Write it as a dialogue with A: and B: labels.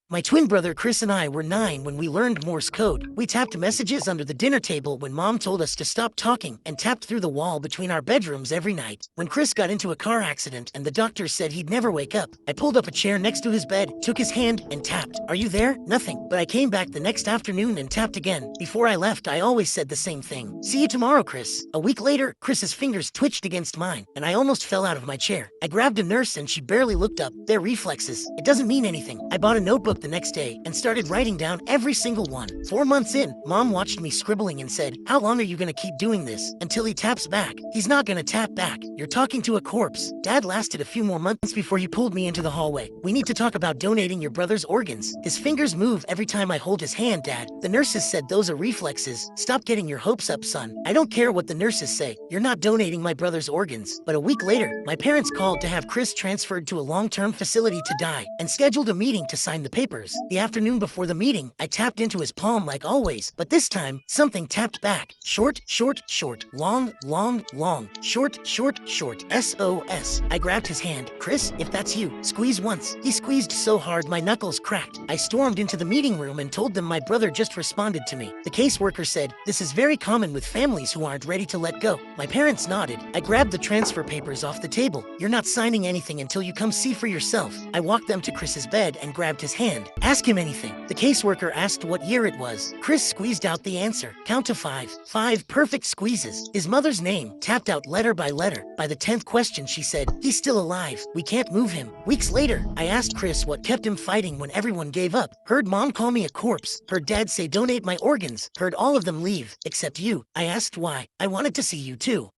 A: My twin brother Chris and I were 9 when we learned Morse code. We tapped messages under the dinner table when Mom told us to stop talking and tapped through the wall between our bedrooms every night. When Chris got into a car accident and the doctor said he'd never wake up, I pulled up a chair next to his bed, took his hand, and tapped. Are you there? Nothing. But I came back the next afternoon and tapped again. Before I left, I always said the same thing. See you tomorrow, Chris. A week later, Chris's fingers twitched against mine, and I almost fell out of my chair. I grabbed a nurse and she barely looked up. They're reflexes. It doesn't mean anything. I bought a notebook the next day and started writing down every single one. 4 months in, Mom watched me scribbling and said, "How long are you gonna keep doing this? Until he taps back." He's not gonna tap back. You're talking to a corpse. Dad lasted a few more months before he pulled me into the hallway. "We need to talk about donating your brother's organs. His fingers move every time I hold his hand, Dad. The nurses said those are reflexes. Stop getting your hopes up, son." I don't care what the nurses say. You're not donating my brother's organs. But a week later, my parents called to have Chris transferred to a long-term facility to die and scheduled a meeting to sign the papers. The afternoon before the meeting, I tapped into his palm like always, but this time, something tapped back. Short, short, short. Long, long, long. Short, short, short. SOS. I grabbed his hand. "Chris, if that's you, squeeze once." He squeezed so hard my knuckles cracked. I stormed into the meeting room and told them my brother just responded to me. The caseworker said, "This is very common with families who aren't ready to let go." My parents nodded. I grabbed the transfer papers off the table. "You're not signing anything until you come see for yourself." I walked them to Chris's bed and grabbed his hand. "Ask him anything." The caseworker asked what year it was. Chris squeezed out the answer. Count to 5. 5 perfect squeezes. His mother's name, tapped out letter by letter. By the 10th question, she said, "He's still alive. We can't move him." Weeks later, I asked Chris what kept him fighting when everyone gave up. Heard Mom call me a corpse. Heard Dad say donate my organs. Heard all of them leave, except you. I asked why. I wanted to see you too.